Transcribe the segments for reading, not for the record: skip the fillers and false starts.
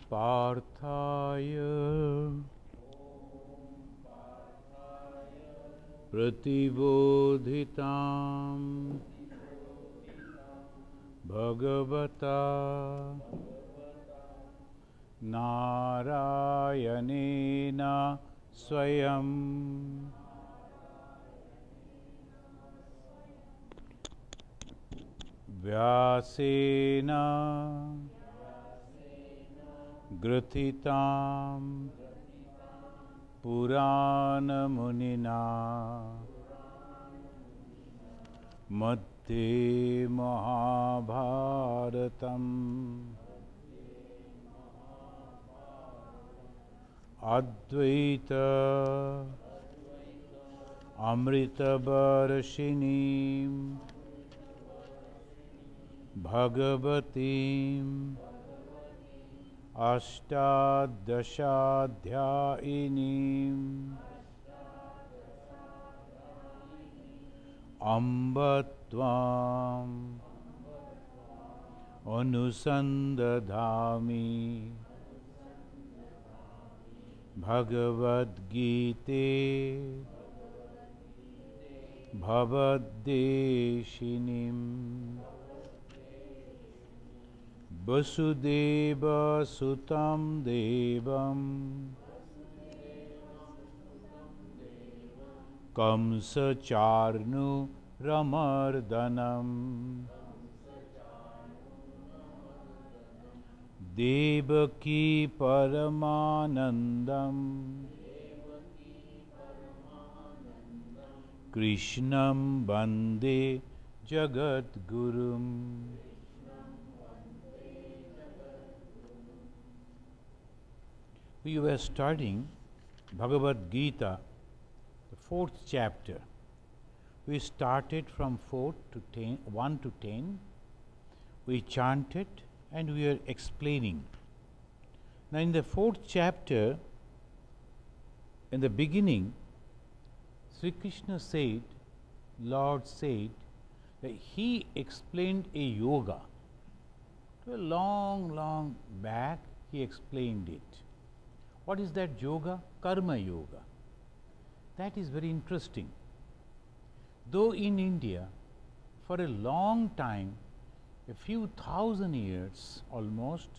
Parthaya Pratibodhitam Bhagavata Narayanena Swayam Vyasena Grathitam Purana Munina Madhye Mahabharatam Advaita Amrita Varashinim Bhagavatim Ashtadashadhyayinim Ambatvam Anusandadhami Bhagavad Gita Bhavaddeshinim Vasudeva Sutam Devam Kamsa Charnu Ramardanam Devaki Paramanandam Krishnam Bande Jagat Gurum. We were studying Bhagavad Gita, the 4th chapter. We started from 1 to 10. We chanted and we are explaining. Now in the 4th chapter, in the beginning, Sri Krishna said, Lord said, that he explained a yoga. A long back he explained it. What is that yoga? Karma yoga. That is very interesting. Though in India, for a long time, a few thousand years almost,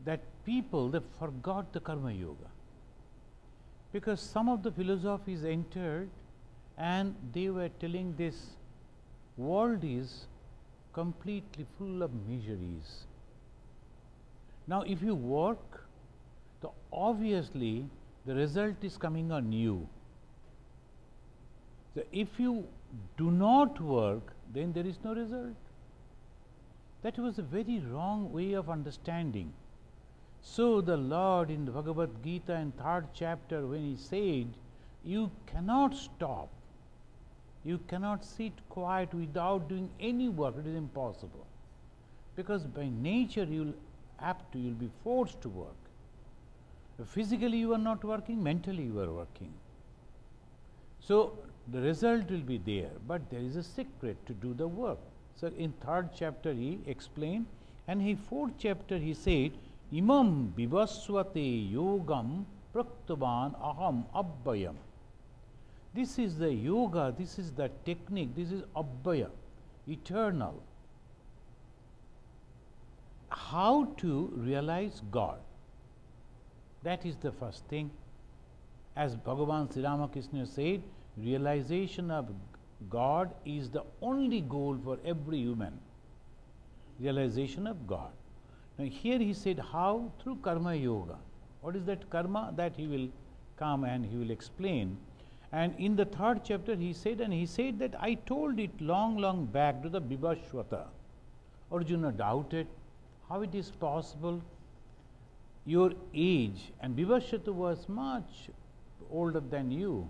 that people, they forgot the karma yoga. Because some of the philosophies entered and they were telling this world is completely full of miseries. Now if you work, so obviously the result is coming on you. So if you do not work, then there is no result. That was a very wrong way of understanding. So the Lord in the Bhagavad Gita in 3rd chapter, when he said, you cannot stop, you cannot sit quiet without doing any work, it is impossible. Because by nature you will be forced to work. Physically you are not working, mentally you are working. So the result will be there, but there is a secret to do the work. So in 3rd chapter he explained, and in 4th chapter he said, Imam vivasvate yogam praktavan aham abbayam. This is the yoga, this is the technique, this is abbaya, eternal. How to realize God? That is the first thing. As Bhagavan Sri Ramakrishna said, realization of God is the only goal for every human. Realization of God. Now here he said how? Through karma yoga. What is that karma? That he will come and he will explain. And in the 3rd chapter he said, that I told it long back to the Vivasvata. Arjuna doubted how it is possible. Your age, and Vivasvata was much older than you.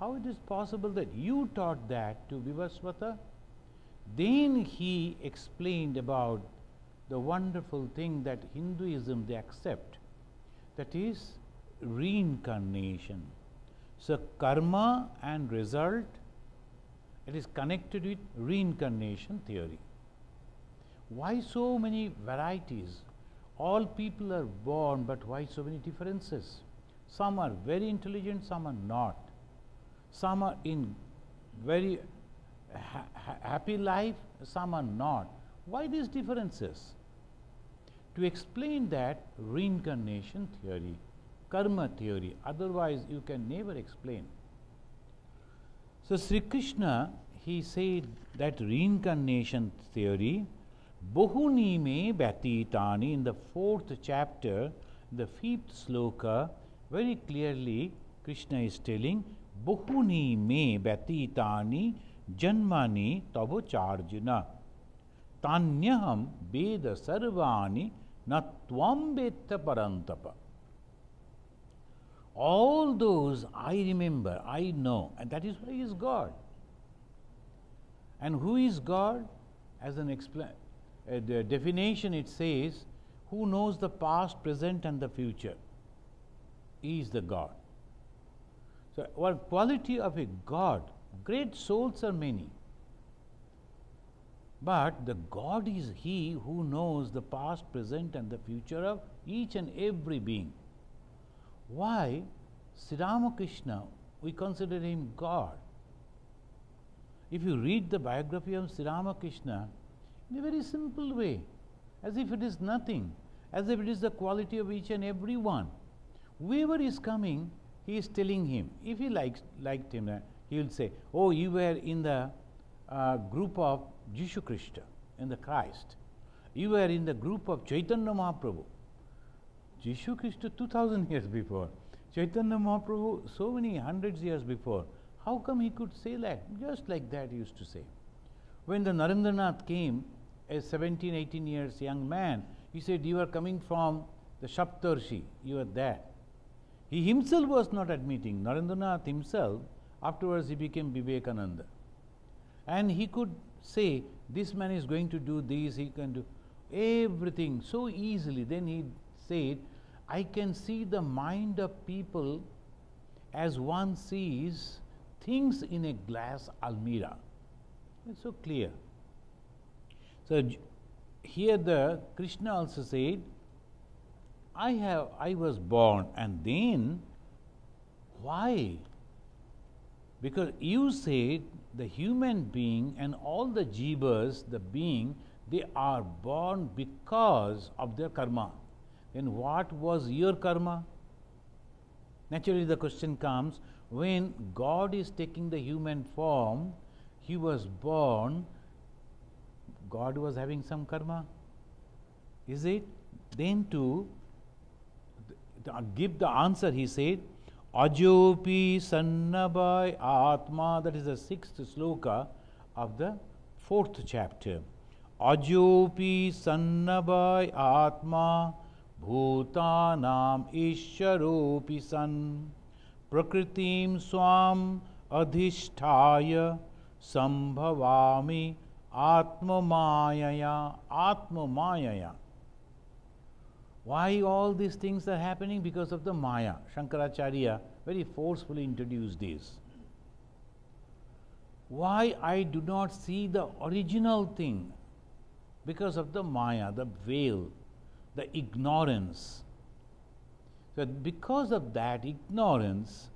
How it is possible that you taught that to Vivasvata? Then he explained about the wonderful thing that Hinduism they accept, that is reincarnation. So karma and result, it is connected with reincarnation theory. Why so many varieties? All people are born, but why so many differences? Some are very intelligent, some are not. Some are in very happy life, some are not. Why these differences? To explain that, reincarnation theory, karma theory, otherwise you can never explain. So Sri Krishna, he said that reincarnation theory, Bahuni me Bhatitani, in the 4th chapter, the 5th sloka, very clearly Krishna is telling, Bahuni me Bhatitani Janmani Tavo Charjuna Tanyaham Veda Sarvani Natvam Vetta Parantapa. All those I remember, I know, and that is why he is God. And who is God? As an the definition it says, who knows the past, present and the future. He is the God. So, what quality of a God? Great souls are many. But the God is He who knows the past, present and the future of each and every being. Why Sri Ramakrishna, we consider him God? If you read the biography of Sri Ramakrishna in a very simple way, as if it is nothing, as if it is the quality of each and every one. Whoever is coming, he is telling him. If he liked him, he will say, oh, you were in the group of Jesus Christ, in the Christ. You were in the group of Chaitanya Mahaprabhu. Jesus Christ 2000 years before. Chaitanya Mahaprabhu so many hundreds years before. How come he could say that? Just like that he used to say. When the Narendranath came, a 17, 18 years young man, he said, you are coming from the Saptarshi, you are that. He himself was not admitting. Narendranath himself, afterwards he became Vivekananda. And he could say, this man is going to do this, he can do everything so easily. Then he said, I can see the mind of people as one sees things in a glass almirah. It's so clear. So here the Krishna also said, I was born, and then why? Because you said the human being and all the jivas, the being, they are born because of their karma. Then what was your karma? Naturally the question comes, when God is taking the human form, he was born, God was having some karma. Is it? Then to give the answer, he said, Ajopi Sannabai Atma, that is the 6th sloka of the 4th chapter. Ajopi Sannabai Atma Bhutanam Ishwaropi San Prakritim Swam Adhisthaya Sambhavami Atma Mayaya. Why all these things are happening? Because of the Maya. Shankaracharya very forcefully introduced this. Why I do not see the original thing? Because of the Maya, the veil, the ignorance. So because of that ignorance,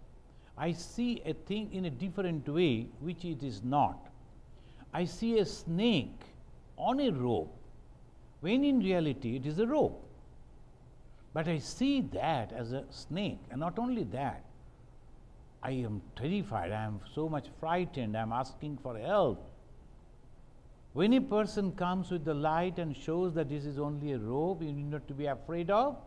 I see a thing in a different way which it is not. I see a snake on a rope, when in reality it is a rope. But I see that as a snake, and not only that, I am terrified, I am so much frightened, I am asking for help. When a person comes with the light and shows that this is only a rope, you need not to be afraid of,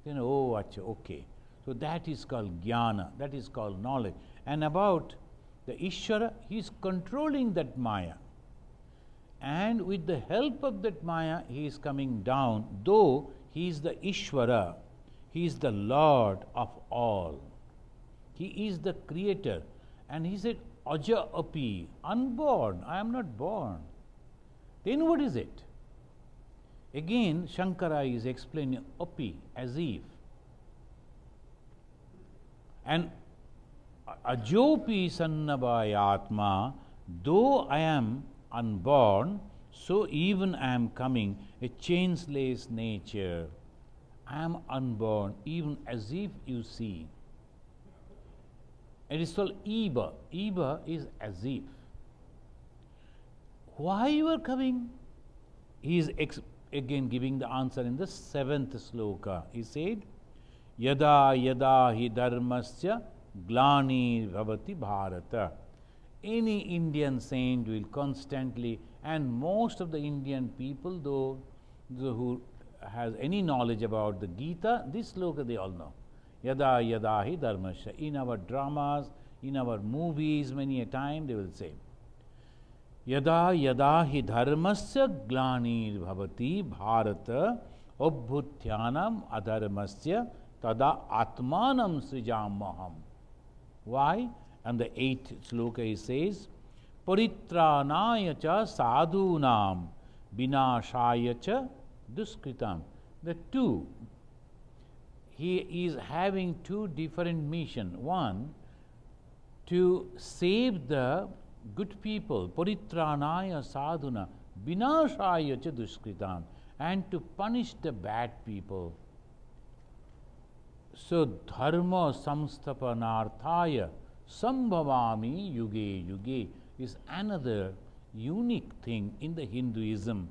then okay. So that is called jnana, that is called knowledge. And about the Ishvara, he is controlling that Maya. And with the help of that Maya, he is coming down, though he is the Ishvara, he is the Lord of all. He is the creator. And he said, Aja api, unborn, I am not born. Then what is it? Again, Shankara is explaining api, as if. And Ajopi Sannabhaya Atma, though I am unborn, so even I am coming, a changeless nature. I am unborn, even as if you see. It is called Eva. Eva is as if. Why you are coming? He is again giving the answer in the 7th sloka. He said, Yada yada hi dharmasya glani bhavati bharata. Any Indian saint will constantly, and most of the Indian people, though who has any knowledge about the Gita, this sloka they all know. Yada yada hi dharmasya. In our dramas, in our movies, many a time they will say, Yada yada hi dharmasya glanir bhavati bharata obhutyanam adharmasya tada atmanam srijamaham. Why? And the 8th sloka he says, Paritranaya cha sadhunam vinashaya cha duskritam. The two, he is having two different missions. One, to save the good people, Paritranaya sadhuna vinashaya cha duskritam, and to punish the bad people. So, dharma samsthapanarthaya sambhavami yuge yuge is another unique thing in the Hinduism.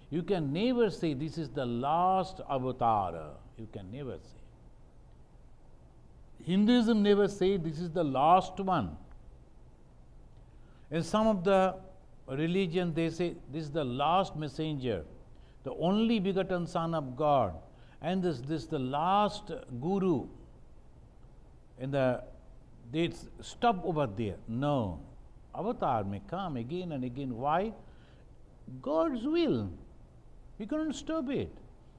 You can never say this is the last avatar. You can never say. Hinduism never say this is the last one. In some of the religions they say this is the last messenger, the only begotten Son of God, and this the last guru. They stop over there. No. Avatar may come again and again. Why? God's will. You cannot stop it.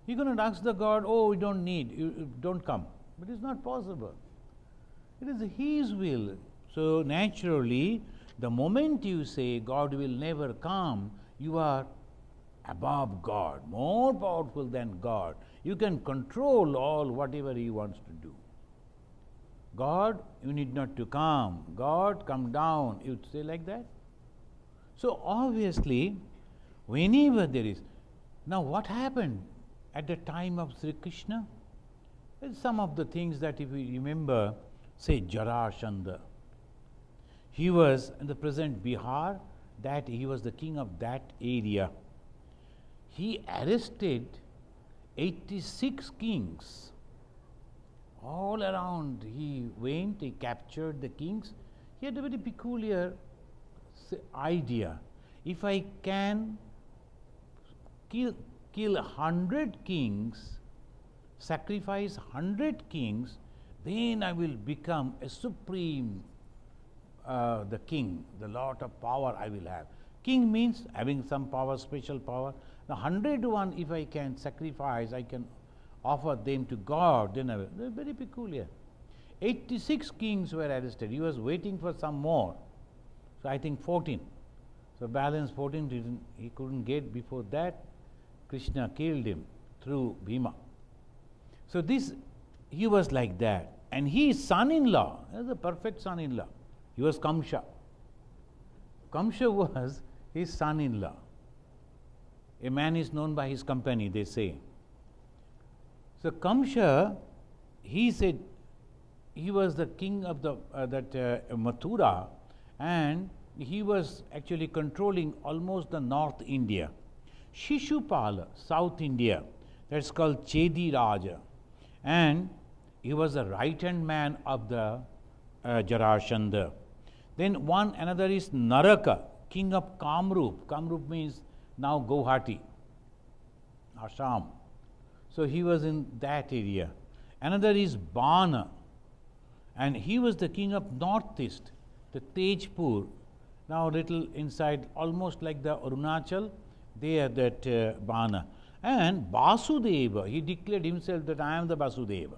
You cannot ask the God, oh, we don't need, you don't come. But it's not possible. It is His will. So naturally, the moment you say God will never come, you are above God, more powerful than God. You can control all whatever He wants to do. God, you need not to come. God, come down. You would say like that. So obviously, whenever there is. Now what happened at the time of Sri Krishna? Some of the things that if we remember, say Jarasandha. He was in the present Bihar, that he was the king of that area. He arrested 86 kings. All around he went, he captured the kings. He had a very peculiar idea. If I can kill 100 kings, sacrifice 100 kings, then I will become a supreme, the king, the lot of power I will have. King means having some power, special power. The 101, if I can sacrifice, I can offer them to God, then I will. They are very peculiar. 86 kings were arrested. He was waiting for some more. So I think 14. So balance 14 he couldn't get. Before that, Krishna killed him through Bhima. So this, he was like that. And his son-in-law, the perfect son-in-law, he was Kamsa. Kamsa was his son-in-law. A man is known by his company, they say. So Kamsa, he said, he was the king of the Mathura, and he was actually controlling almost the North India. Shishupala, South India, that's called Chedi Raja, and he was the right-hand man of the Jarasandha. Then another is Naraka, king of Kamrup. Kamrup means now Guwahati, Assam. So he was in that area. Another is Bana, and he was the king of Northeast, the Tejpur. Now little inside, almost like the Arunachal, there that Bana. And Vasudeva, he declared himself that I am the Vasudeva.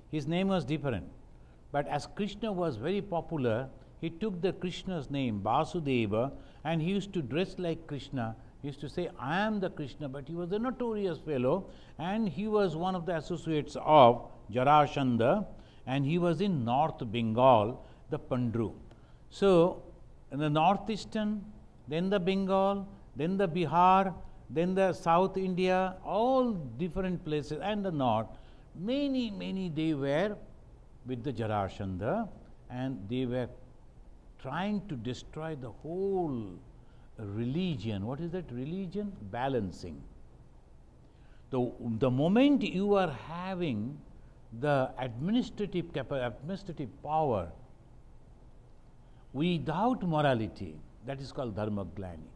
His name was different. But as Krishna was very popular, he took the Krishna's name, Vasudeva, and he used to dress like Krishna. He used to say, I am the Krishna, but he was a notorious fellow, and he was one of the associates of Jarasandha, and he was in North Bengal, the Pandru. So, in the northeastern, then the Bengal, then the Bihar, then the South India, all different places, and the North. Many they were with the Jarasandha, and they were trying to destroy the whole religion. What is that religion? Balancing. The moment you are having the administrative power without morality, that is called dharmaglani.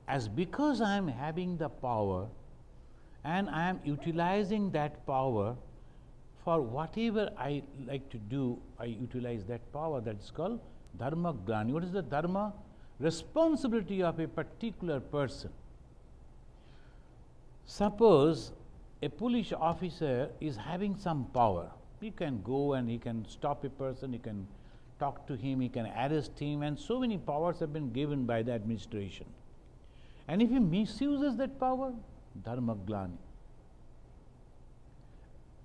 As because I am having the power and I am utilizing that power for whatever I like to do, I utilize that power. That is called dharmaglani. What is the dharma? Responsibility of a particular person. Suppose a police officer is having some power. He can go and he can stop a person, he can talk to him, he can arrest him, and so many powers have been given by the administration. And if he misuses that power, dharmaglani.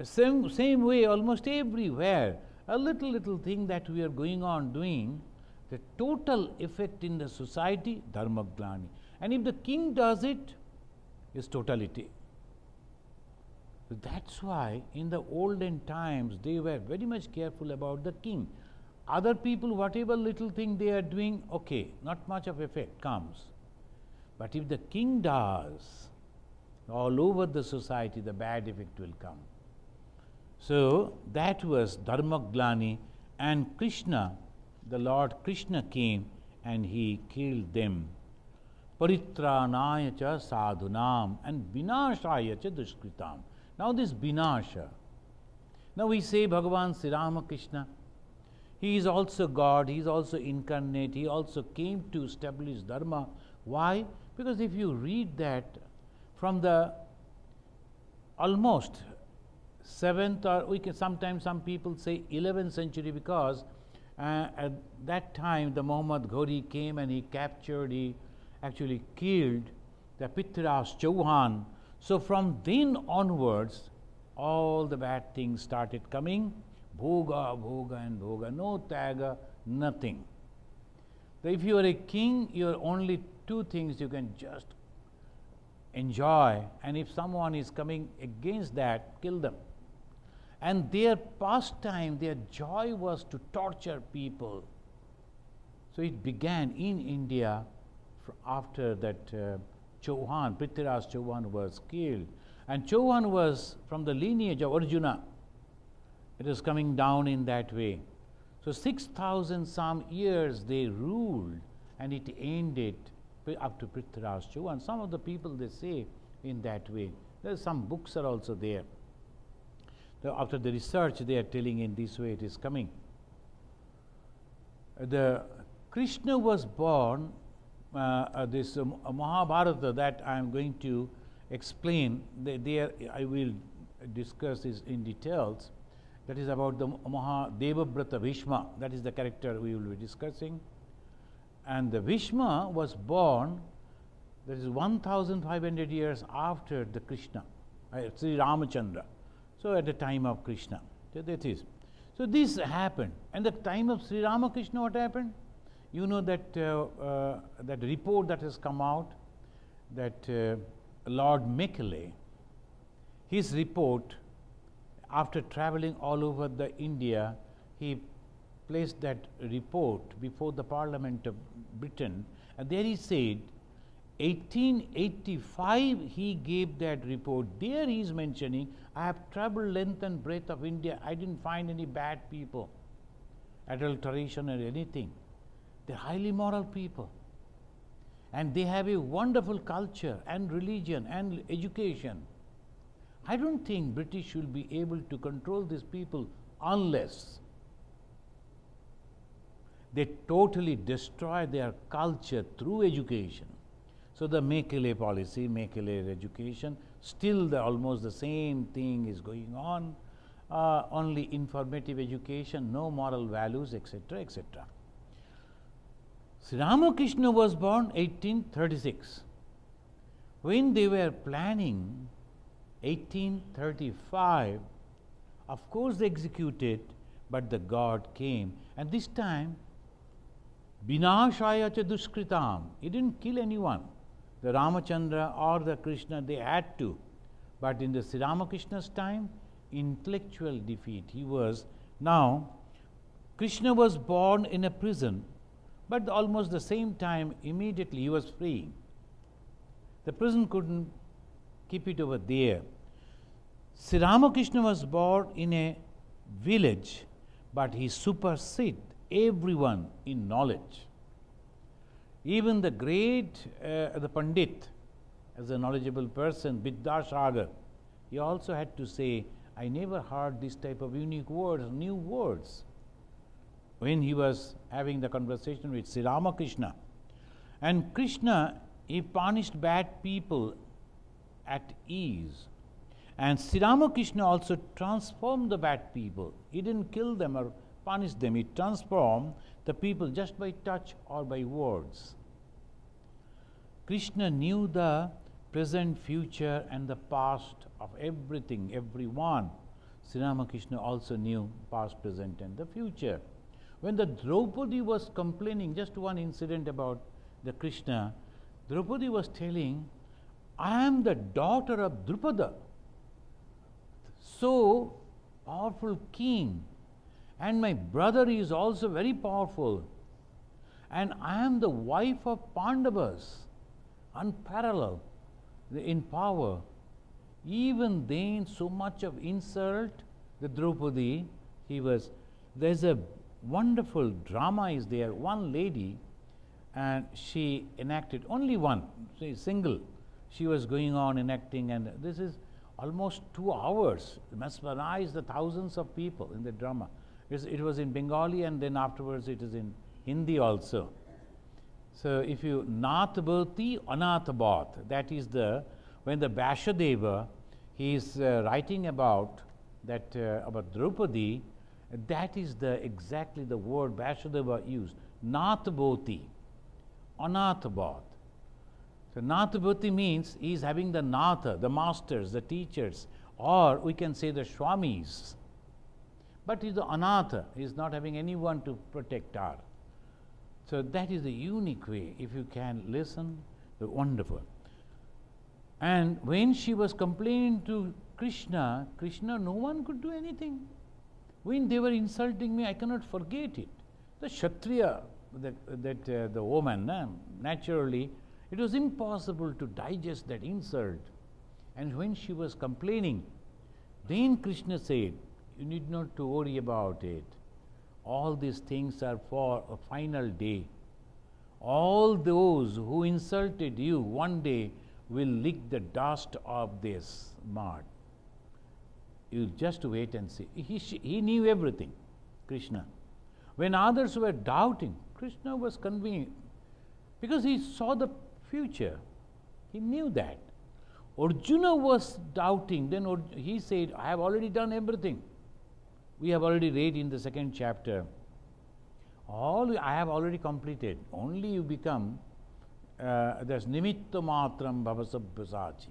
Same way, almost everywhere, a little thing that we are going on doing, the total effect in the society, dharmaglani. And if the king does it, is totality. So that's why in the olden times they were very much careful about the king. Other people, whatever little thing they are doing, okay, not much of effect comes. But if the king does, all over the society the bad effect will come. So that was dharmaglani, and Krishna, the Lord Krishna came and he killed them. Paritranaya cha sadhunam and vinashaya cha dushkritam. Now this vinasha. Now we say Bhagavan Sri Ramakrishna, he is also God, he is also incarnate, he also came to establish dharma. Why? Because if you read that from the almost 7th, or we can sometimes some people say 11th century, because at that time the Muhammad Ghori came and he captured, he actually killed the Prithviraj Chauhan. So from then onwards, all the bad things started coming. Bhoga, bhoga and bhoga, no tyaga, nothing. So if you are a king, you are only two things you can just enjoy, and if someone is coming against that, kill them. And their pastime, their joy was to torture people. So it began in India after that Chauhan, Prithviraj Chauhan was killed. And Chauhan was from the lineage of Arjuna. It was coming down in that way. So 6,000 some years they ruled, and it ended up to Prithviraj Chauhan. Some of the people they say in that way. There are some books are also there. After the research they are telling in this way it is coming. The Krishna was born, this Mahabharata that I am going to explain, there I will discuss this in details. That is about the Devabrata Bhishma, that is the character we will be discussing. And the Bhishma was born, that is 1500 years after the Krishna, Sri Ramachandra. So at the time of Krishna, so that is. So this happened, and the time of Sri Ramakrishna, what happened? You know that that report that has come out, that Lord Macaulay, his report, after traveling all over the India, he placed that report before the Parliament of Britain, and there he said, 1885 he gave that report. There he is mentioning, I have traveled length and breadth of India, I didn't find any bad people, adulteration or anything. They are highly moral people, and they have a wonderful culture and religion and education. I don't think British will be able to control these people unless they totally destroy their culture through education. So the Macaulay policy, Macaulay education, still almost the same thing is going on, only informative education, no moral values, etc., etc. Sri Ramakrishna was born 1836. When they were planning 1835, of course they executed, but the God came, and this time Vinashaya cha duskritam. He didn't kill anyone. The Ramachandra or the Krishna, they had to. But in the Sri Ramakrishna's time, intellectual defeat. He was, now, Krishna was born in a prison, but almost the same time, immediately he was free. The prison couldn't keep it over there. Sri Ramakrishna was born in a village, but he superseded everyone in knowledge. Even the great, the Pandit, as a knowledgeable person, Vidyashagar, he also had to say, I never heard this type of unique words, new words, when he was having the conversation with Sri Ramakrishna. And Krishna, he punished bad people at ease. And Sri Ramakrishna also transformed the bad people. He didn't kill them or punish them. He transformed the people just by touch or by words. Krishna knew the present, future and the past of everything, everyone. Sri Ramakrishna also knew past, present and the future. When the Draupadi was complaining, just one incident about the Krishna, Draupadi was telling, I am the daughter of Drupada, so powerful king, and my brother is also very powerful, and I am the wife of Pandavas, unparalleled in power. Even then, so much of insult, the Draupadi, there's a wonderful drama is there. One lady, and she enacted only one, single. She was going on enacting, and this is almost 2 hours, mesmerized the thousands of people in the drama. It was in Bengali, and then afterwards it is in Hindi also. So if you Natbhati Anathabhat, that is when the Vyasadeva, he is writing about that about Draupadi, that is exactly the word Vyasadeva used, Natbhati Anathabhat. So Natbhati means he is having the Natha, the masters, the teachers, or we can say the Swamis. But he is the Anatha, he is not having anyone to protect her. So that is the unique way, if you can listen, wonderful. And when she was complaining to Krishna, no one could do anything. When they were insulting me, I cannot forget it. The Kshatriya, the woman, naturally, it was impossible to digest that insult. And when she was complaining, then Krishna said, you need not to worry about it. All these things are for a final day. All those who insulted you one day will lick the dust of this mud. You just wait and see. He knew everything, Krishna. When others were doubting, Krishna was convinced because he saw the future. He knew that. Arjuna was doubting. Then he said, I have already done everything. We have already read in the 2nd chapter. All I have already completed. Only you become, there's nimitta matram bhavasabhyasachi.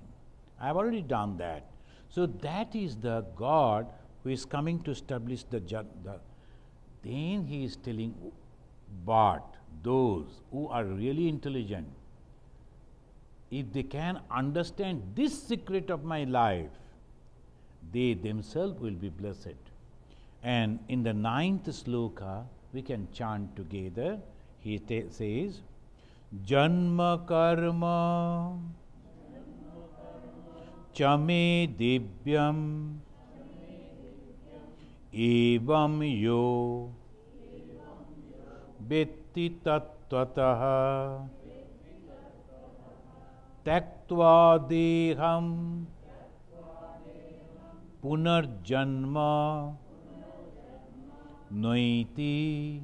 I have already done that. So that is the God who is coming to establish the then he is telling, but those who are really intelligent, if they can understand this secret of my life, they themselves will be blessed. And in the 9th sloka, we can chant together. He says, Janma karma chame divyam evam yo vetti tattvataha taktva deham punarjanma noiti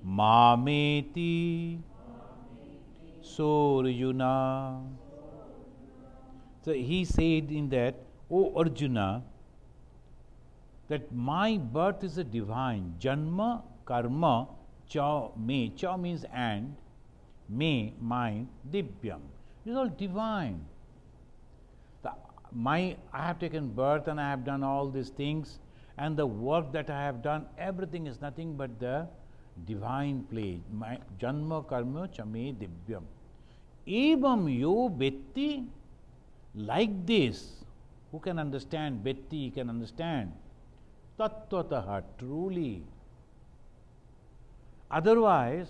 mameti Arjuna. So he said in that, O Arjuna, that my birth is a divine. Janma, karma, cha, me. Cha means and, me, mine, divyam. It is all divine. I have taken birth and I have done all these things, and the work that I have done, everything is nothing but the divine play. Janma karma chame divyam. Evam yo vetti, like this. Who can understand? Vetti can understand. Tattvataha, truly. Otherwise,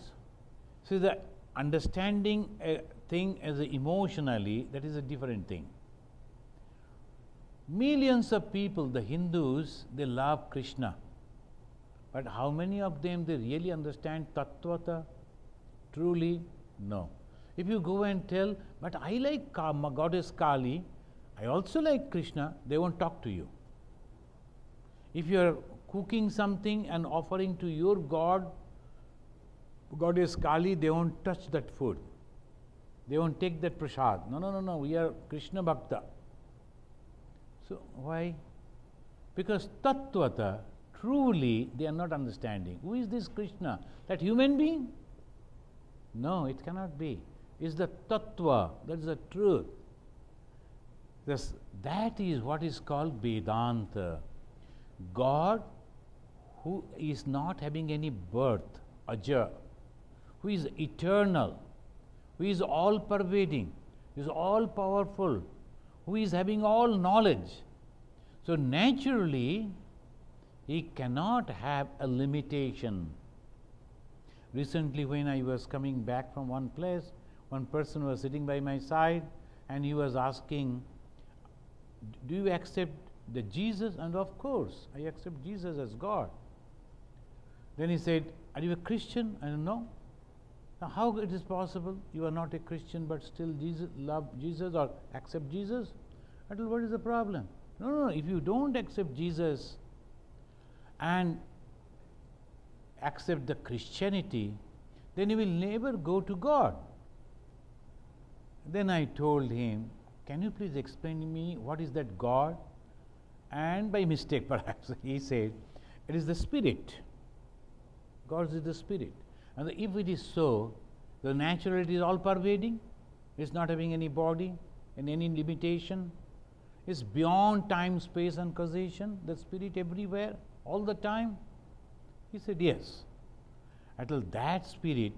see, the understanding a thing as emotionally, that is a different thing. Millions of people, the Hindus, they love Krishna. But how many of them they really understand Tattvata? Truly? No. If you go and tell, but I like goddess Kali, I also like Krishna, they won't talk to you. If you are cooking something and offering to your god, goddess Kali, they won't touch that food. They won't take that prasad. No, we are Krishna Bhakta. So why? Because Tattvata, truly they are not understanding. Who is this Krishna? That human being? No, it cannot be. It's the Tattva, that is the truth. That is what is called Vedanta. God who is not having any birth, aja, who is eternal, who is all pervading, who is all powerful, who is having all knowledge. So naturally, he cannot have a limitation. Recently, when I was coming back from one place, one person was sitting by my side and he was asking, do you accept the Jesus? And of course, I accept Jesus as God. Then he said, are you a Christian? I don't know. Now, how it is possible? You are not a Christian, but still love Jesus or accept Jesus? I told, what is the problem? No, if you don't accept Jesus and accept the Christianity, then you will never go to God. Then I told him, can you please explain to me what is that God? And by mistake perhaps, he said, it is the Spirit. God is the Spirit. And if it is so, the natural it is all pervading, it's not having any body and any limitation, it's beyond time, space and causation, the Spirit everywhere, all the time. He said, yes. Until that Spirit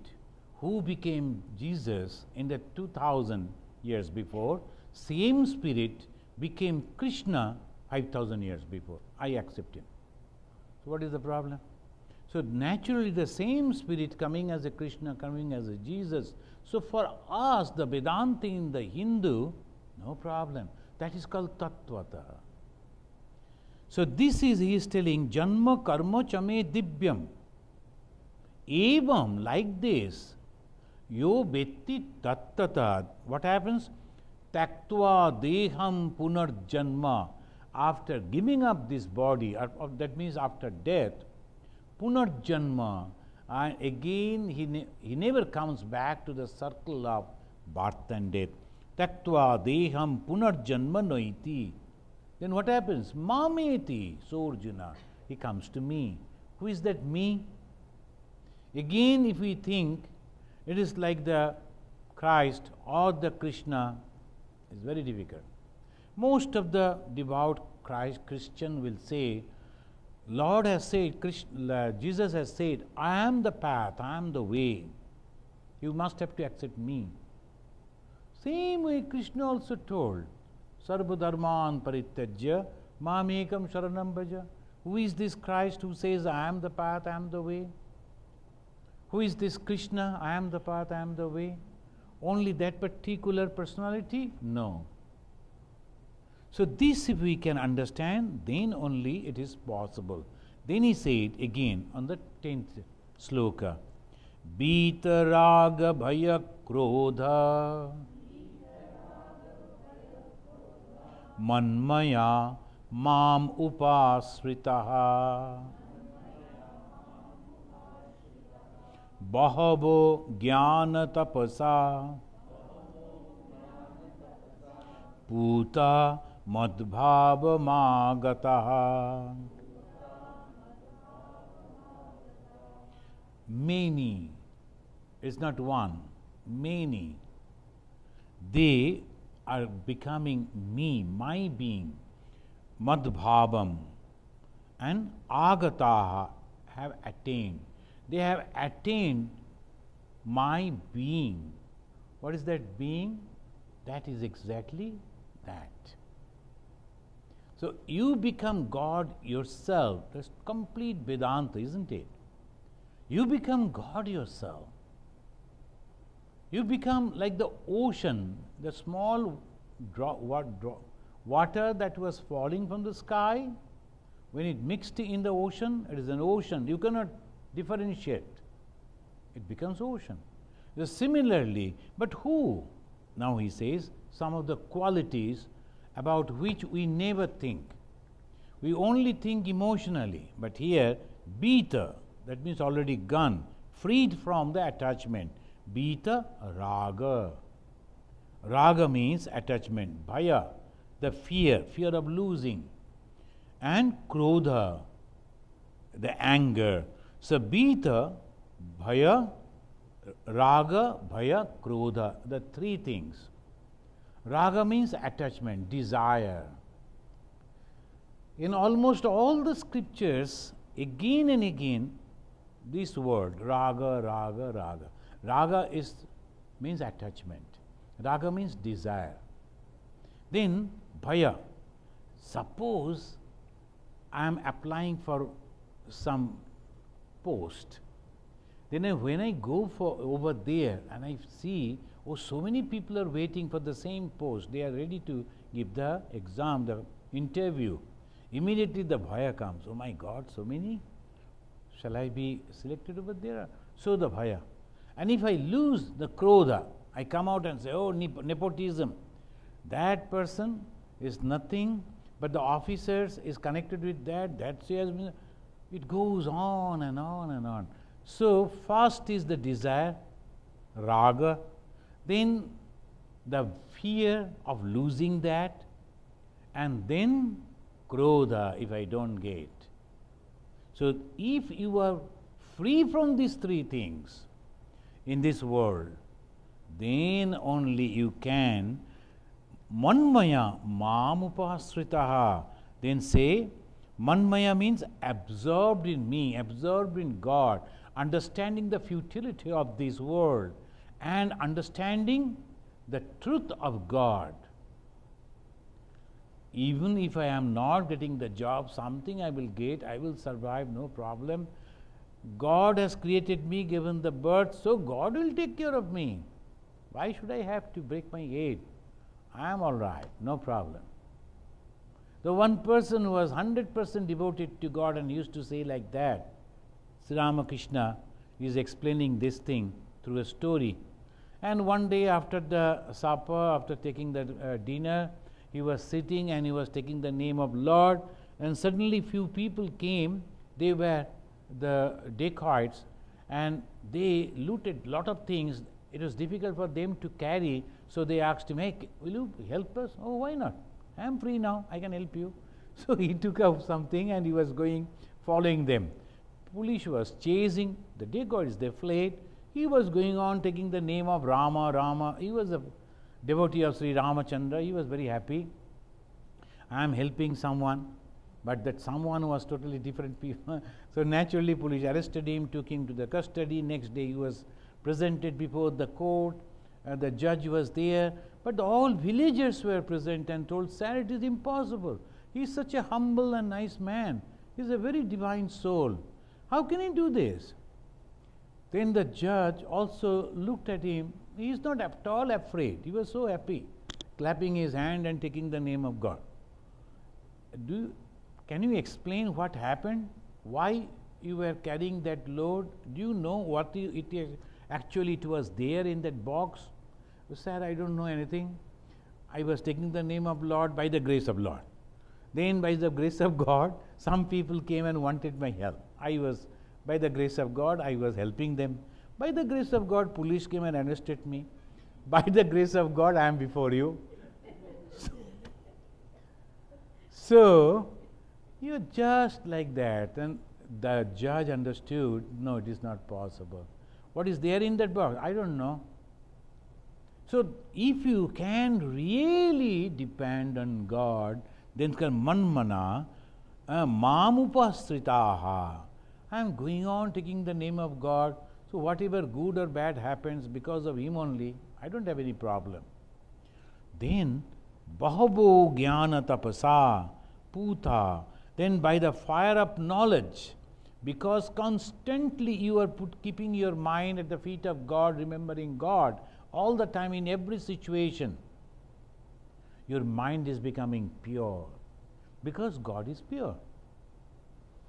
who became Jesus in the 2000 years before, same Spirit became Krishna 5000 years before. I accept him. So what is the problem? So naturally the same Spirit coming as a Krishna, coming as a Jesus. So for us, the Vedanta in the Hindu, no problem. That is called Tattvata. So this is, he is telling, Janma karma chame divyam. Evam, like this, yo vetti tattata. What happens? Taktva deham punarjanma. After giving up this body, or that means after death, punarjanma, and again he never comes back to the circle of birth and death. Taktva deham punarjanma noiti. Then what happens? Mameti, so Arjuna, he comes to me. Who is that me? Again, if we think it is like the Christ or the Krishna, it's very difficult. Most of the devout Christian will say, Lord has said, Jesus has said, I am the path, I am the way. You must have to accept me. Same way Krishna also told, Sarva dharman parityajya mamekam sharanam bhaja. Who is this Christ who says, I am the path, I am the way? Who is this Krishna? I am the path, I am the way. Only that particular personality? No. So this if we can understand, then only it is possible. Then he said again on the 10th sloka, Bita raga bhaya krodha manmaya mam upasritaha bahavo jnana tapasa puta madbhava magataha. Many, it's not one, many, they are becoming me, my being, madbhavam, and agataha, have attained. They have attained my being. What is that being? That is exactly that. So you become God yourself. That's complete Vedanta, isn't it? You become God yourself. You become like the ocean, the small water that was falling from the sky. When it mixed in the ocean, it is an ocean. You cannot differentiate. It becomes ocean. Similarly, but who? Now he says some of the qualities about which we never think. We only think emotionally. But here, beta, that means already gone, freed from the attachment. Beta, raga. Raga means attachment. Bhaya, the fear of losing. And krodha, the anger. So beta, bhaya, raga, bhaya, krodha, the three things. Raga means attachment, desire. In almost all the scriptures, again and again, this word, raga, raga, raga. Raga means attachment. Raga means desire. Then bhaya. Suppose I am applying for some post. Then when I go for over there and I see, oh, so many people are waiting for the same post. They are ready to give the exam, the interview. Immediately the bhaya comes. Oh my God, so many. Shall I be selected over there? So the bhaya. And if I lose the krodha, I come out and say, oh, nepotism. That person is nothing, but the officers is connected with that. That says, it goes on and on and on. So first is the desire, raga, then the fear of losing that, and then krodha if I don't get. So if you are free from these three things in this world, then only you can manmaya mamupasritaha. Then say, manmaya means absorbed in me, absorbed in God, understanding the futility of this world and understanding the truth of God. Even if I am not getting the job, something I will get, I will survive, no problem. God has created me, given the birth, so God will take care of me. Why should I have to break my head? I am all right, no problem. The one person who was 100% devoted to God and used to say like that, Sri Ramakrishna is explaining this thing through a story. And one day after the supper, after taking the dinner, he was sitting and he was taking the name of Lord, and suddenly few people came. They were the dacoits and they looted lot of things. It was difficult for them to carry, so they asked him, hey, will you help us? Oh, why not? I am free now, I can help you. So he took up something and he was going, following them. Police was chasing, the dacoits, they fled. He was going on taking the name of Rama, Rama. He was a devotee of Sri Ramachandra. He was very happy. I am helping someone, but that someone was totally different people. So naturally police arrested him, took him to the custody. Next day he was presented before the court. The judge was there, but all villagers were present and told, sir, it is impossible. He is such a humble and nice man. He is a very divine soul. How can he do this? Then the judge also looked at him. He is not at all afraid. He was so happy, clapping his hand and taking the name of God. Can you explain what happened? Why you were carrying that load? Do you know what it was there in that box? Sir, I don't know anything. I was taking the name of Lord by the grace of Lord. Then by the grace of God, some people came and wanted my help. By the grace of God, I was helping them. By the grace of God, police came and arrested me. By the grace of God, I am before you. So, you're just like that. And the judge understood, no, it is not possible. What is there in that box? I don't know. So, if you can really depend on God, then manmana mamupasritaha. I am going on taking the name of God, so whatever good or bad happens because of him only, I don't have any problem. Then, bahavo jnana tapasa puta, then by the fire of knowledge, because constantly you are keeping your mind at the feet of God, remembering God all the time in every situation, your mind is becoming pure, because God is pure.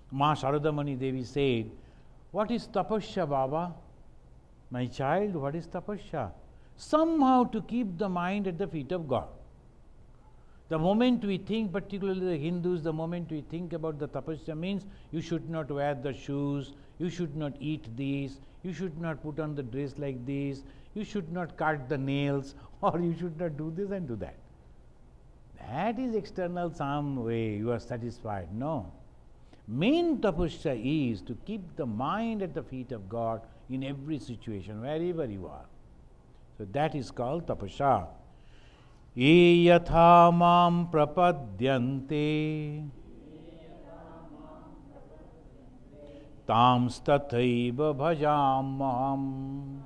Ma Sharadamani Devi said, "What is tapasya, Baba? My child, what is tapasya? Somehow to keep the mind at the feet of God." The moment we think, particularly the Hindus, the moment we think about the tapasya means you should not wear the shoes, you should not eat this, you should not put on the dress like this, you should not cut the nails, or you should not do this and do that. That is external, some way you are satisfied. No. Main tapasya is to keep the mind at the feet of God in every situation, wherever you are. So that is called tapasya. Ye yatha mam prapadyante tams tathaiva bhajamaham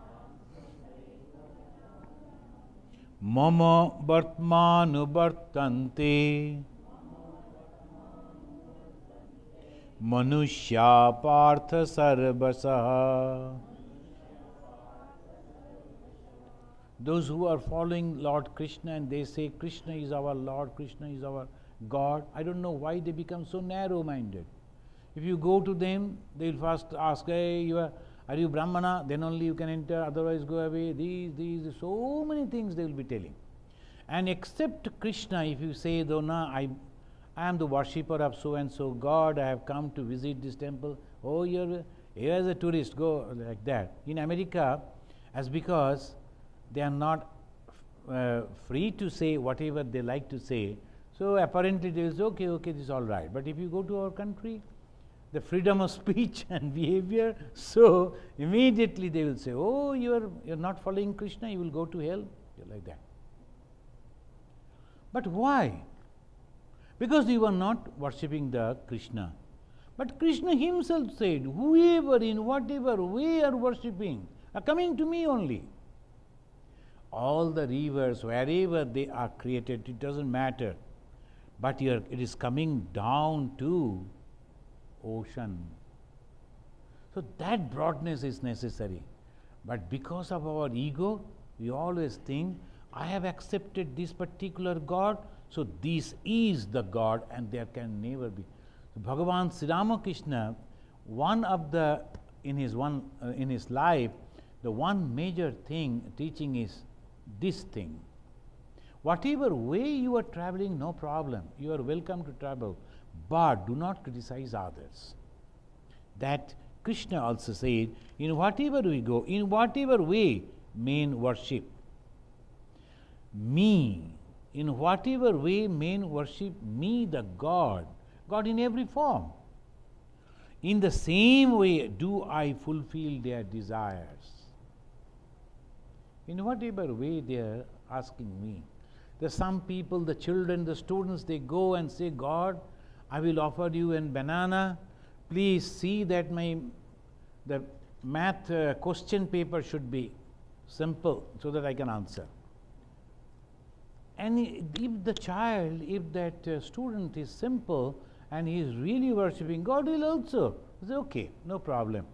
mama vartmanuvartante manushya partha sarvasah. Those who are following Lord Krishna and they say Krishna is our Lord, Krishna is our God, I don't know why they become so narrow-minded. If you go to them, they will first ask, "Hey, are you Brahmana? Then only you can enter, otherwise go away." These, so many things they will be telling. And except Krishna, if you say, "Though I am the worshipper of so and so God, I have come to visit this temple," "Oh, you're here as a tourist, go," like that. In America, as because they are not free to say whatever they like to say, so apparently they will say, okay, this is all right. But if you go to our country, the freedom of speech and behavior, so immediately they will say, "Oh, you're not following Krishna, you will go to hell," like that. But why? Because you are not worshipping the Krishna. But Krishna himself said, "Whoever in whatever way are worshipping are coming to me only." All the rivers, wherever they are created, it doesn't matter. But it is coming down to ocean. So that broadness is necessary. But because of our ego, we always think, "I have accepted this particular God, so this is the God and there can never be." So Bhagavan Sri Ramakrishna, in his life, the one major teaching is this thing: whatever way you are traveling, no problem, you are welcome to travel, but do not criticize others. That Krishna also said, in whatever we go, in whatever way men worship me, in whatever way men worship me, the God in every form, in the same way do I fulfill their desires. In whatever way they are asking me. There are some people, the children, the students, they go and say, "God, I will offer you a banana. Please see that the math question paper should be simple so that I can answer." And if that student is simple and he is really worshipping, God will also say, "Okay, no problem."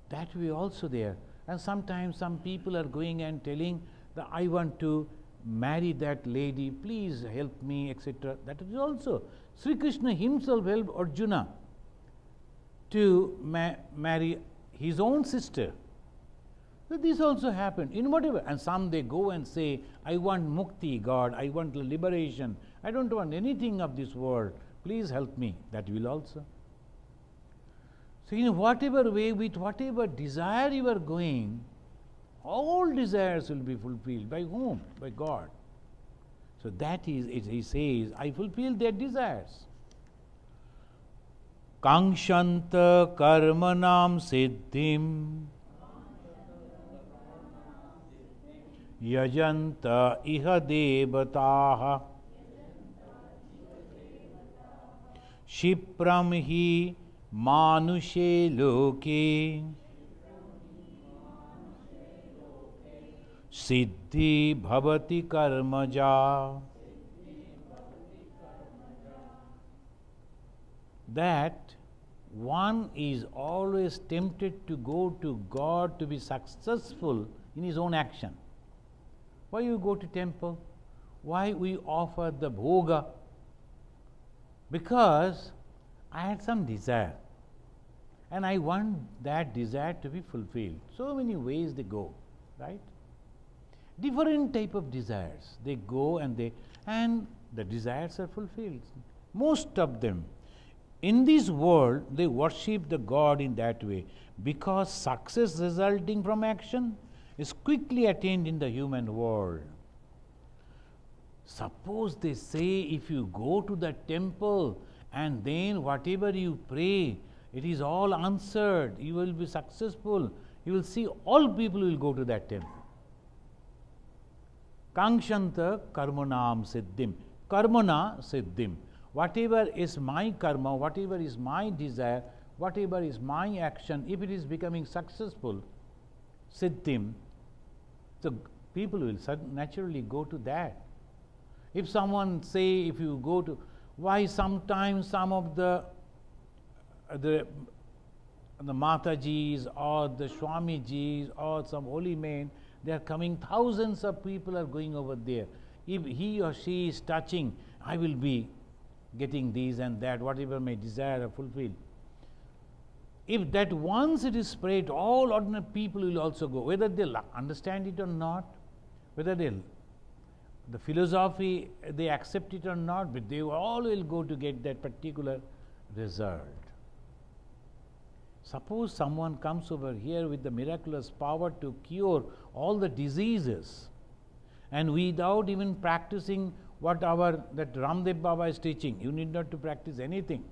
That way also there. And sometimes some people are going and telling that, "I want to marry that lady, please help me," etc. That is also. Sri Krishna himself helped Arjuna to marry his own sister. So this also happened in whatever. And some they go and say, "I want mukti, God, I want liberation, I don't want anything of this world, please help me." That will also. So in whatever way, with whatever desire you are going, all desires will be fulfilled. By whom? By God. So that is it. He says, "I fulfill their desires." Kangshanta karmanam siddhim yajanta iha devataha Shipram hi manushe loke siddhi bhavati karmaja. That one is always tempted to go to God to be successful in his own action. Why you go to temple? Why we offer the bhoga? Because I had some desire and I want that desire to be fulfilled. So many ways they go, right? Different type of desires. They go and the desires are fulfilled. Most of them. In this world, they worship the God in that way because success resulting from action is quickly attained in the human world. Suppose they say if you go to the temple and then whatever you pray, it is all answered, you will be successful, you will see all people will go to that temple. Kankshanta karmanam siddhim. Karmana siddhim. Whatever is my karma, whatever is my desire, whatever is my action, if it is becoming successful, siddhim, so people will naturally go to that. If someone say, if you go to, why sometimes some of the Matajis or the Swamijis or some holy men, they are coming, thousands of people are going over there. If he or she is touching, I will be getting these and that, whatever my desire are fulfilled. If that once it is spread, all ordinary people will also go, whether they understand it or not, whether the philosophy they accept it or not, but they all will go to get that particular result. Suppose someone comes over here with the miraculous power to cure all the diseases, and without even practicing what that Ramdev Baba is teaching, you need not to practice anything.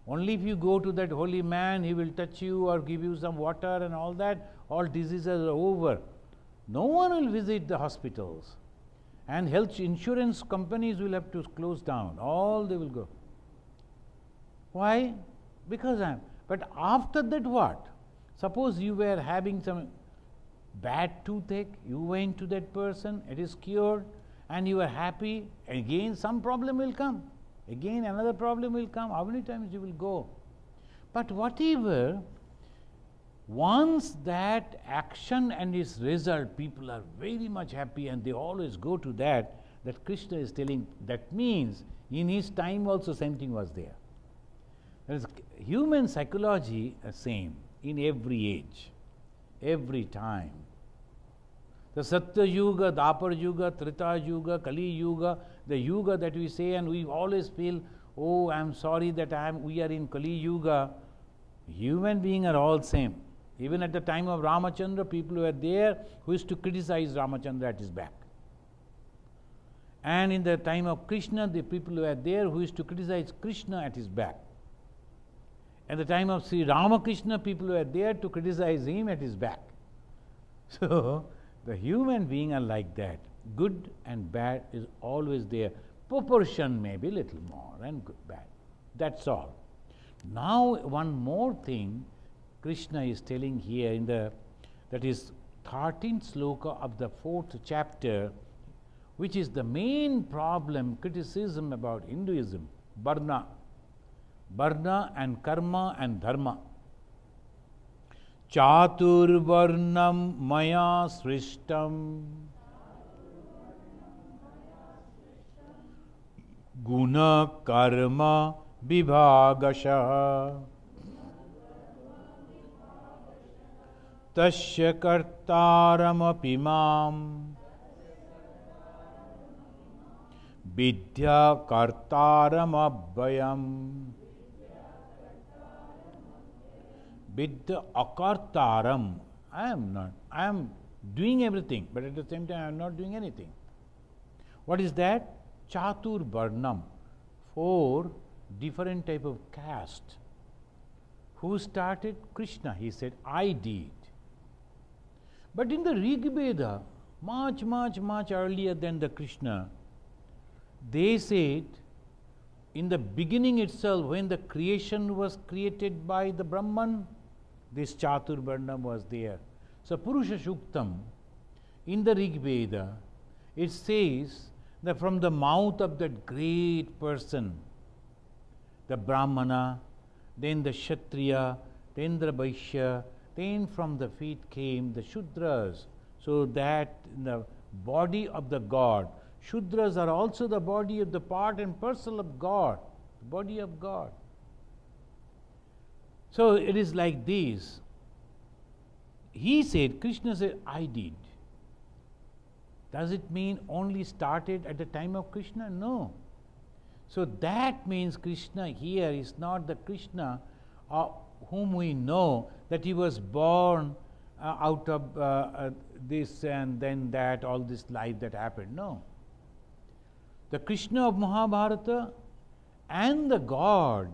Only if you go to that holy man, he will touch you or give you some water and all that, all diseases are over. No one will visit the hospitals, and health insurance companies will have to close down, all they will go. Why? Because but after that what? Suppose you were having some bad toothache, you went to that person, it is cured, and you are happy, again some problem will come. Again another problem will come. How many times you will go? But whatever, once that action and its result, people are very much happy and they always go to that Krishna is telling, that means in his time also same thing was there. There is human psychology same in every age, every time. The Satya Yuga, Dapar Yuga, Trita Yuga, Kali Yuga, the Yuga that we say, and we always feel, oh, I am sorry that we are in Kali Yuga. Human beings are all same. Even at the time of Ramachandra, people were there who used to criticize Ramachandra at his back. And in the time of Krishna, the people were there who used to criticize Krishna at his back. At the time of Sri Ramakrishna, people were there to criticize him at his back. So, the human beings are like that. Good and bad is always there. Proportion may be little more and good, bad. That's all. Now, one more thing Krishna is telling here that is 13th sloka of the 4th chapter, which is the main problem, criticism about Hinduism, Varna and karma and dharma. Chatur varnam maya srishtam guna karma vibhagasha tasya kartaram apimam vidya kartaram abhayam. Vidya akartaram. I am doing everything, but at the same time I am not doing anything. What is that? Chatur varnam. 4 different type of caste. Who started? Krishna. He said, I did. But in the Rig Veda, much earlier than the Krishna, they said, in the beginning itself, when the creation was created by the Brahman, this Chaturvarnam was there. So Purusha Shuktam, in the Rig Veda, it says that from the mouth of that great person, the Brahmana, then the Kshatriya, then the Vaishya, then from the feet came the Shudras. So that in the body of the God, Shudras are also the body of the part and parcel of God, the body of God. So it is like this. He said, Krishna said, I did. Does it mean only started at the time of Krishna? No. So that means Krishna here is not the Krishna whom we know that he was born out of this and then that, all this life that happened. No. The Krishna of Mahabharata and the God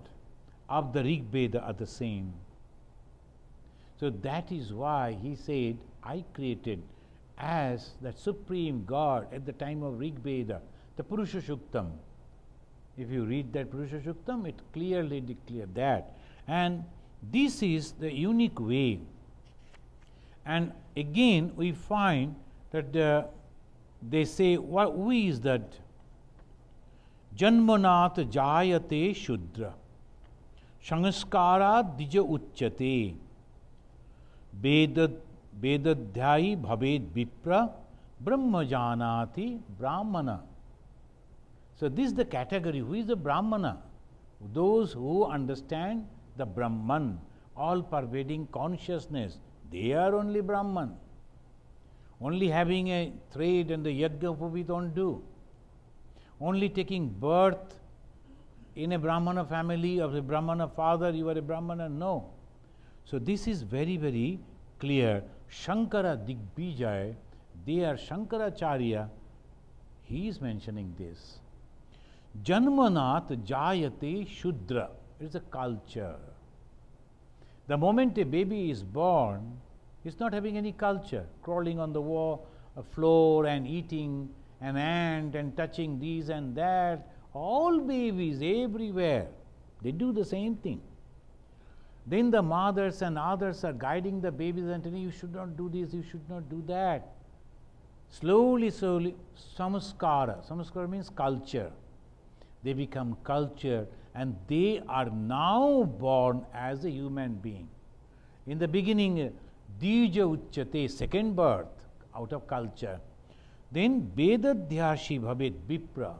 of the Rig Veda are the same. So that is why he said, I created as that supreme God at the time of Rig Veda, the Purusha Shuktam. If you read that Purusha Shuktam, it clearly declares that. And this is the unique way. And again, we find that they say, who is that? Janmanat jayate shudra, sanskarat dija uchyate, vedadhyayi bhaved vipra, brahma janati brahmana. So this is the category. Who is the Brahmana? Those who understand the Brahman, all pervading consciousness. They are only Brahman. Only having a trade and the yajna we don't do. Only taking birth in a Brahmana family of a Brahmana father, you are a Brahmana. No. So this is very, very clear. Shankara Digbijay, they are Shankaracharya. He is mentioning this. Janmanat jayate shudra. It is a culture. The moment a baby is born, it's not having any culture, crawling on the floor and eating an ant and touching these and that. All babies everywhere, they do the same thing. Then the mothers and others are guiding the babies and telling, you should not do this, you should not do that. Slowly, slowly, samskara. Samskara means culture. They become culture and they are now born as a human being. In the beginning, dija uchyate, second birth out of culture. Then vedadhyashi bhavet vipra.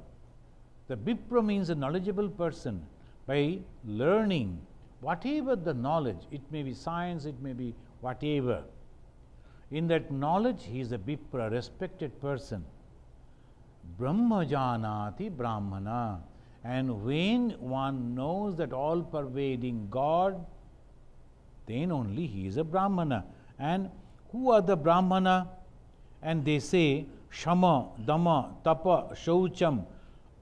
The vipra means a knowledgeable person. By learning whatever the knowledge, it may be science, it may be whatever. In that knowledge, he is a vipra, respected person. Brahma janati brahmana. And when one knows that all pervading God, then only he is a Brahmana. And who are the Brahmana? And they say Shama, Dama, Tapa, Shaucham,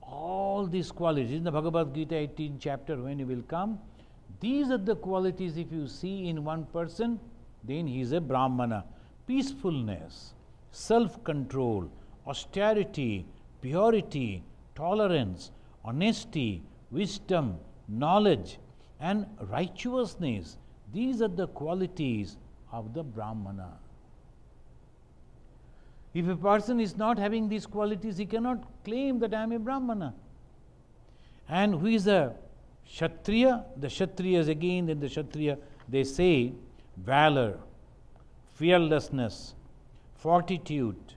all these qualities. In the Bhagavad Gita 18th chapter, when you will come, these are the qualities if you see in one person, then he is a Brahmana. Peacefulness, self-control, austerity, purity, tolerance, honesty, wisdom, knowledge, and righteousness. These are the qualities of the Brahmana. If a person is not having these qualities, he cannot claim that I am a Brahmana. And who is a Kshatriya? The Kshatriyas again, in the Kshatriya, they say valor, fearlessness, fortitude,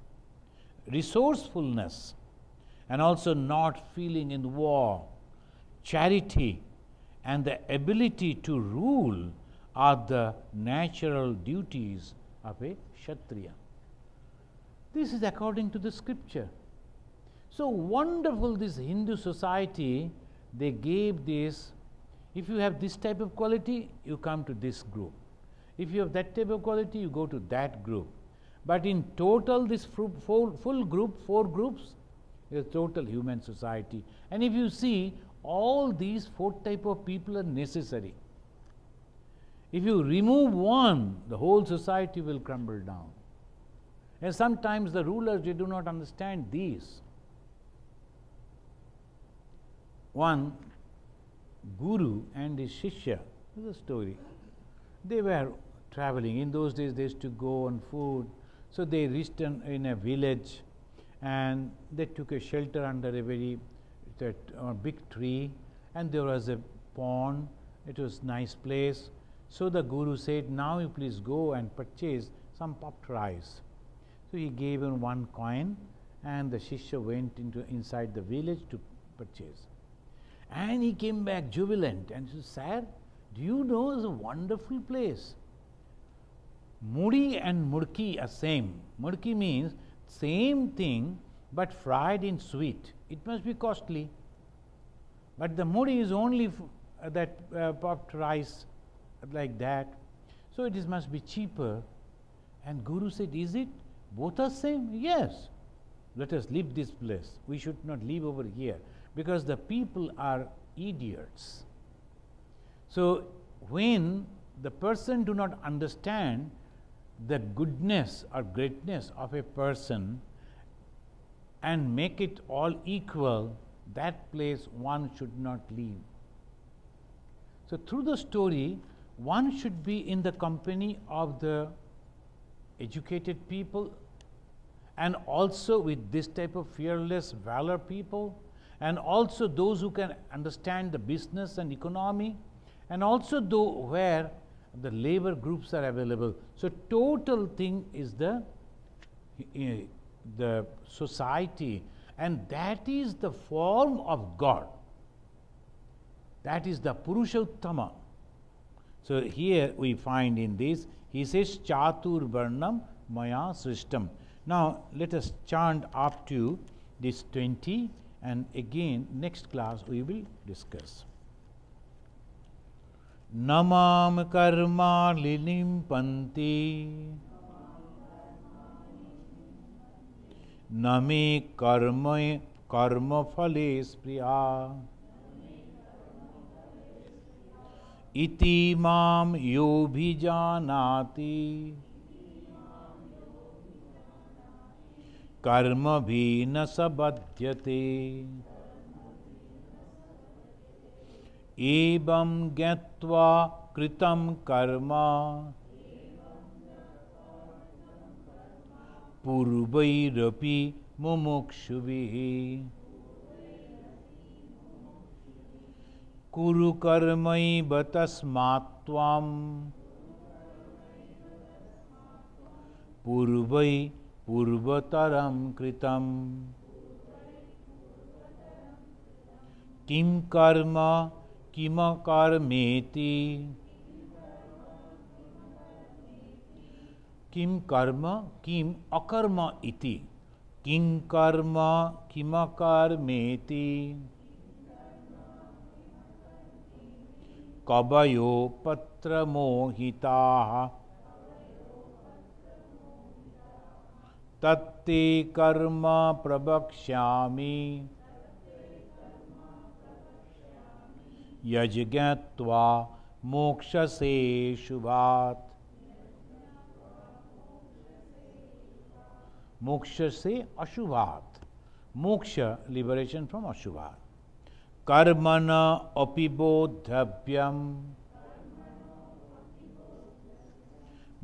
resourcefulness, and also not feeling in war, charity, and the ability to rule are the natural duties of a Kshatriya. This is according to the scripture. So wonderful, this Hindu society, they gave this. If you have this type of quality, you come to this group. If you have that type of quality, you go to that group. But in total, this full group, 4 groups, is total human society. And if you see, all these 4 type of people are necessary. If you remove one, the whole society will crumble down. And sometimes the rulers, they do not understand these. One guru and his shishya. This is a story. They were traveling. In those days, they used to go on food. So they reached in a village, and they took a shelter under a very big tree, and there was a pond. It was nice place. So the guru said, now you please go and purchase some puffed rice. So he gave him 1 coin, and the shishya went inside the village to purchase. And he came back jubilant and said, sir, do you know it's a wonderful place? Mudi and murki are same. Murki means same thing but fried in sweet. It must be costly. But the mudi is only that puffed rice like that. So it must be cheaper. And Guru said, is it? Both are same? Yes. Let us leave this place. We should not live over here because the people are idiots. So when the person do not understand the goodness or greatness of a person and make it all equal, that place one should not leave. So through the story, one should be in the company of the educated people, and also with this type of fearless valor people, and also those who can understand the business and economy, and also where the labor groups are available. So total thing is the society, and that is the form of God. That is the Purushottama. So here we find in this, he says, Chatur Varnam Maya Srishtam. Now let us chant up to this 20, and again next class we will discuss. Namam karma linim panti name karma phale spriya iti mam yobhijanati karma bhina sabadhyate evam gyatva kritam karma purvairapi mumukshuvih kuru karmaiva tasmatvam purvai purvataram kritam kim karma kima karmeti kim karma kim akarma iti kim karma kima karmeti kabayo patra mohitaha tatte karma prabhakshyami yajgatva moksha se shubhat. Moksha se ashubhat. Moksha, liberation from ashubhat. Karmana apibodhabhyam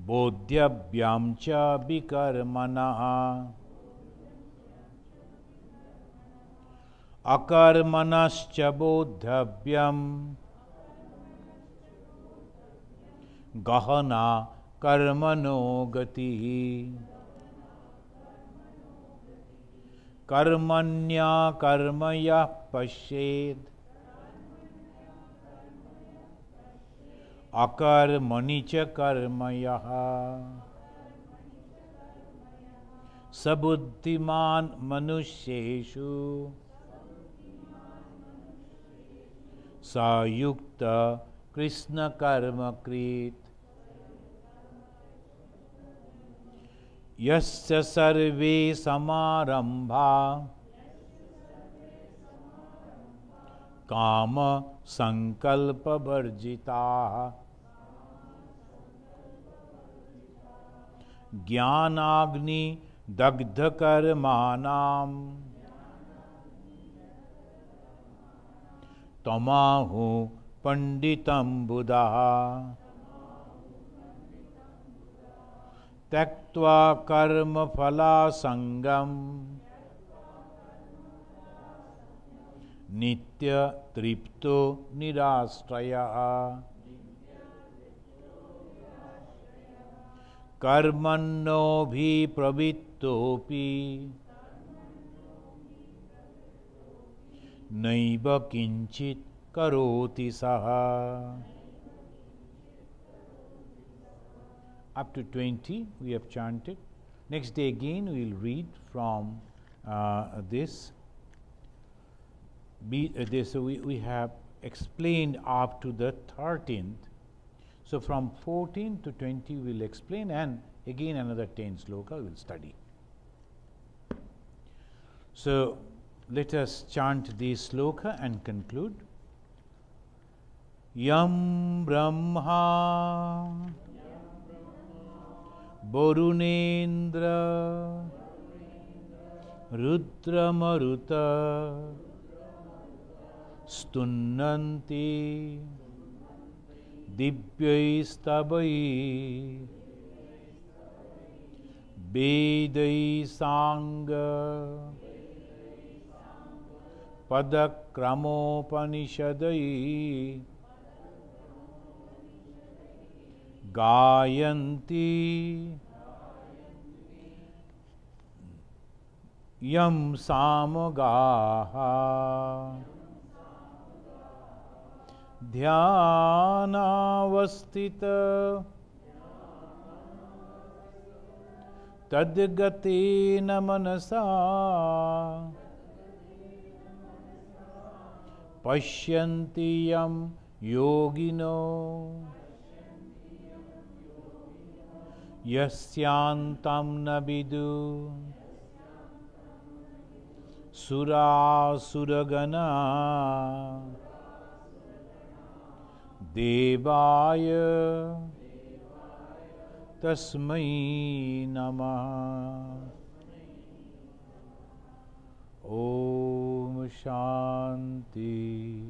bodhyabhyam cha vikarmanaha akarmanascha bodhabhyam gahana karmano gatihi karmanya karmaya pashed akarmani cha karmaya sabuddhiman manusyeshu sayukta krishna karma krit yasya sarve samarambha kama sankalpa varjita jnanagni dagdha karmanam tamahu panditam buddha tyaktva karma phala sangam nitya tripto nirashraya karmanno bhi pravittopi naiva kinchit karoti saha. Up to 20 we have chanted. Next day again we will read from this. So we have explained up to the 13th. So from 14 to 20 we will explain, and again another 10 sloka we will study. So let us chant this sloka and conclude. Yam Brahma Varunendra Rudra Maruta Stunnanti Divyai Stabai Vedai Sangha Padakramopanishadai Gayanti Yam Samagaha Dhyanavastita Tadgatena Manasa Pashyanti Yam Yogino Yasyantam Nabidu Sura Suragana Devaya Tasmai Namah. Om Shanti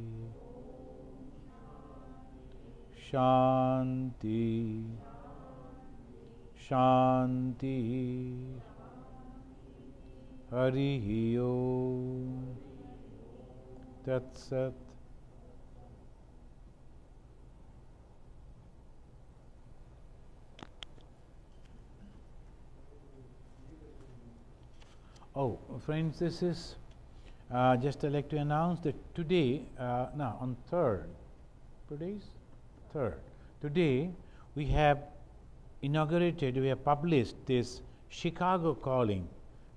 Shanti Shanti. Harihi Om. Tat Sat. Oh, friends, this is just I'd like to announce that today, now on 3rd, today's 3rd. Today we have inaugurated, we have published this Chicago Calling.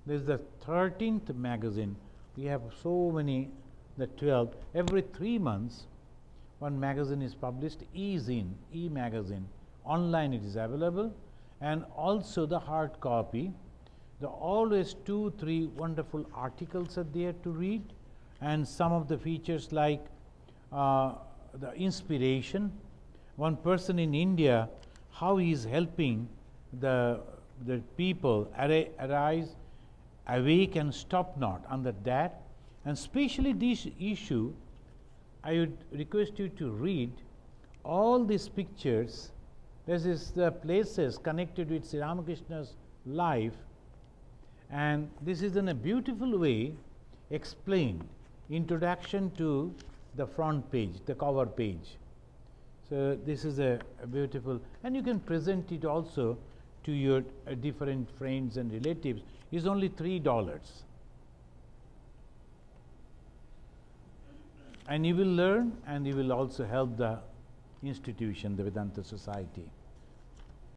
This is the 13th magazine. We have so many, the 12th. Every 3 months, one magazine is published, e-zine, e-magazine. Online it is available, and also the hard copy. There are always 2-3 wonderful articles are there to read, and some of the features like the inspiration. One person in India, how he is helping the people arise, awake and stop not under that. And especially this issue, I would request you to read all these pictures. This is the places connected with Sri Ramakrishna's life, and this is in a beautiful way explained. Introduction to the front page, the cover page. So this is a beautiful, and you can present it also to your different friends and relatives. It's only $3, and you will learn, and you will also help the institution, the Vedanta Society.